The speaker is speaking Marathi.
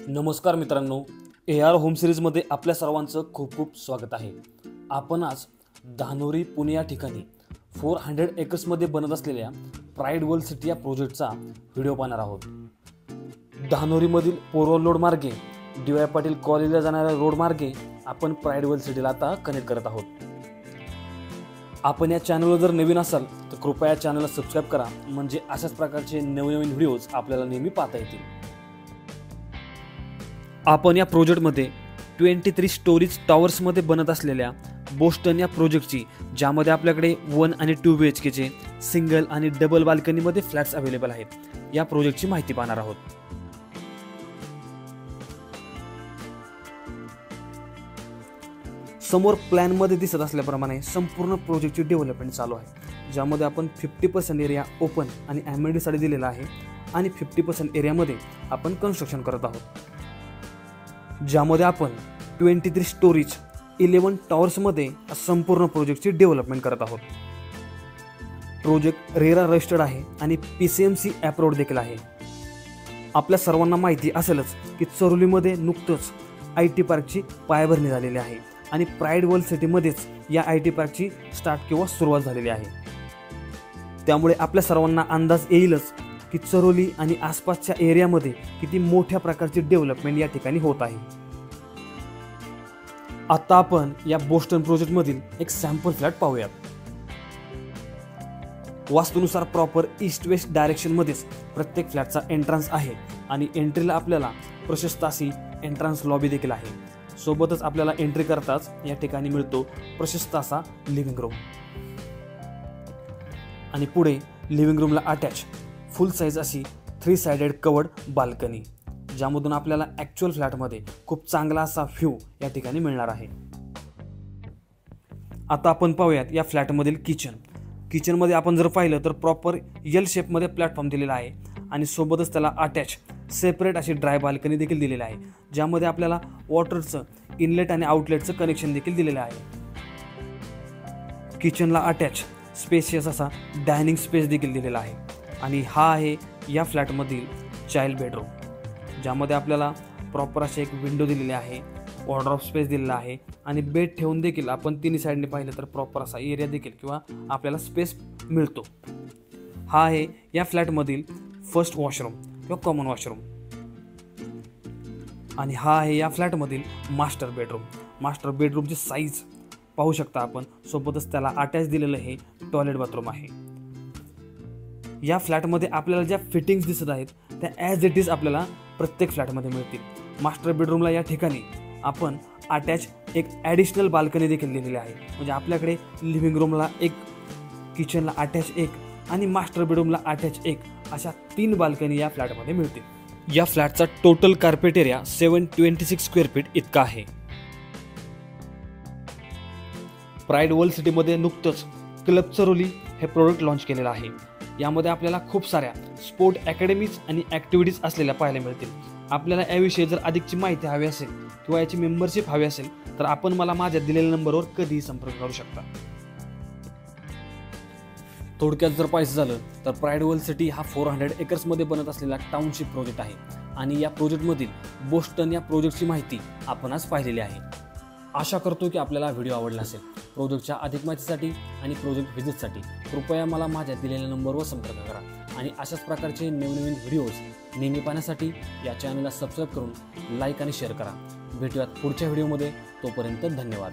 नमस्कार मित्रांनो, AR होम सिरीजमध्ये आपल्या सर्वांचं खूप खूप स्वागत आहे। आपण आज धानोरी पुणे या ठिकाणी 400 एकर्समध्ये बनत असलेल्या प्राइड वर्ल्ड सिटी या प्रोजेक्टचा व्हिडिओ पाहणार आहोत। धानोरीमधील पोरवल रोड मार्गे DY पाटील कॉलेजला जाणाऱ्या रोड मार्गे आपण प्राइड वर्ल्ड सिटीला आता कनेक्ट करत आहोत। आपण या चॅनलवर जर नवीन असाल तर कृपया चॅनलला सबस्क्राइब करा, म्हणजे अशाच प्रकारचे नवनवीन व्हिडिओज आपल्याला नेहमी पाहता येतील। आपण या प्रोजेक्टमध्ये 23 स्टोरीज टॉवर्समध्ये बनत असलेल्या बोस्टन या प्रोजेक्टची, ज्यामध्ये आपल्याकडे 1 आणि 2 BHKचे सिंगल आणि डबल बाल्कनीमध्ये फ्लॅट्स अवेलेबल आहेत, या प्रोजेक्टची माहिती पाहणार आहोत। समोर प्लॅनमध्ये दिसत असल्याप्रमाणे संपूर्ण प्रोजेक्टची डेव्हलपमेंट चालू आहे, ज्यामध्ये आपण 50% एरिया ओपन आणि ॲमेनिटीसाठी दिलेला आहे आणि 50% एरियामध्ये आपण कन्स्ट्रक्शन करत आहोत, ज्यामध्ये आपण 23 स्टोरीज 11 टॉवर्समध्ये संपूर्ण प्रोजेक्टची डेव्हलपमेंट करत आहोत। प्रोजेक्ट रेरा रजिस्टर्ड आहे आणि PCMC अप्रूव्ड देखील आहे। आपल्या सर्वांना माहिती असेलच की चरोलीमध्ये नुकतंच IT पार्कची पायाभरणी झालेली आहे आणि प्राइड वर्ल्ड सिटीमध्येच या IT पार्कची सुरुवात झालेली आहे। त्यामुळे आपल्या सर्वांना अंदाज येईलच की चरोली आणि आसपासच्या एरियामध्ये किती मोठ्या प्रकारची डेव्हलपमेंट या ठिकाणी होत आहे। आता आपण या बोस्टन प्रोजेक्टमधील एक सॅम्पल फ्लॅट पाहूयात। वास्तूनुसार प्रॉपर ईस्ट वेस्ट डायरेक्शनमध्येच प्रत्येक फ्लॅटचा एंट्रन्स आहे आणि एंट्रीला आपल्याला प्रशस्त अशी एंट्रन्स लॉबी देखील आहे। सोबतच आपल्याला एंट्री करताच या ठिकाणी मिळतो प्रशस्त असा लिव्हिंग रूम आणि पुढे लिव्हिंग रूमला अटॅच फुल साईज अशी 3 साइडेड कवर्ड बाल्कनी, ज्यामधून आपल्याला ॲक्च्युअल फ्लॅटमध्ये खूप चांगला असा व्ह्यू या ठिकाणी मिळणार आहे। आता आपण पाहूयात या फ्लॅटमधील किचनमध्ये आपण जर पाहिलं तर प्रॉपर L शेपमध्ये प्लॅटफॉर्म दिलेला आहे आणि सोबतच त्याला अटॅच सेपरेट अशी ड्राय बाल्कनी देखील दिलेली आहे, ज्यामध्ये आपल्याला वॉटरचं इनलेट आणि आउटलेटचं कनेक्शन देखील दिलेलं आहे। किचनला अटॅच स्पेशियस असा डायनिंग स्पेस देखील दिलेला आहे आणि हा आहे या फ्लॅटमधील चाइल्ड बेडरूम, ज्यामध्ये आपल्याला प्रॉपर असे एक विंडो दिलेली आहे, वॉर्डरोब स्पेस दिलेला आहे आणि बेड ठेवून देखील आपण तिन्ही साईडने पाहिलं तर प्रॉपर असा एरिया देखील किंवा आपल्याला स्पेस मिळतो। हा आहे या फ्लॅटमधील फर्स्ट वॉशरूम किंवा कॉमन वॉशरूम आणि हा आहे या फ्लॅटमधील मास्टर बेडरूमची साईज पाहू शकता आपण। सोबतच त्याला अटॅच दिलेलं हे टॉयलेट बाथरूम आहे। या फ्लॅटमध्ये आपल्याला ज्या फिटिंग्स दिसत आहेत त्या ॲज इट इज आपल्याला प्रत्येक फ्लॅटमध्ये मिळतील। मास्टर बेडरूमला या ठिकाणी आपण अटॅच एक ॲडिशनल बाल्कनी देखील दिलेली आहे, म्हणजे आपल्याकडे लिव्हिंग रूमला एक, किचनला अटॅच एक आणि मास्टर बेडरूमला अटॅच एक, अशा 3 बाल्कनी या फ्लॅटमध्ये मिळतील। या फ्लॅटचा total carpet area 726 square feet इतका आहे। प्राइड वर्ल्ड सिटीमध्ये नुकतंच क्लब चरोली हे प्रोडक्ट लॉन्च केलेलं आहे। यामध्ये आपल्याला खूप साऱ्या स्पोर्ट अकॅडमीज आणि ॲक्टिव्हिटीज असलेल्या पाहायला मिळतील। आपल्याला याविषयी जर अधिकची माहिती हवी असेल किंवा याची मेंबरशिप हवी असेल तर आपण मला माझ्या दिलेल्या नंबरवर कधीही संपर्क करू शकता। थोडक्यात जर पाहायचं झालं तर प्राइड वर्ल्ड सिटी हा 400 एकर्समध्ये बनत असलेला टाउनशिप प्रोजेक्ट आहे आणि या प्रोजेक्टमधील बोस्टन या प्रोजेक्टची माहिती आपण आज पाहिलेली आहे। आशा करतो की आपल्याला व्हिडिओ आवडला असेल। प्रोजेक्टच्या अधिक माहितीसाठी आणि प्रोजेक्ट व्हिजिटसाठी कृपया मला माझ्या दिलेल्या नंबरवर संपर्क करा आणि अशाच प्रकारचे नवनवीन व्हिडिओज नेहमी पाहण्यासाठी या चॅनलला सबस्क्राईब करून लाईक आणि शेअर करा। भेटूयात पुढच्या व्हिडिओमध्ये, तोपर्यंत धन्यवाद।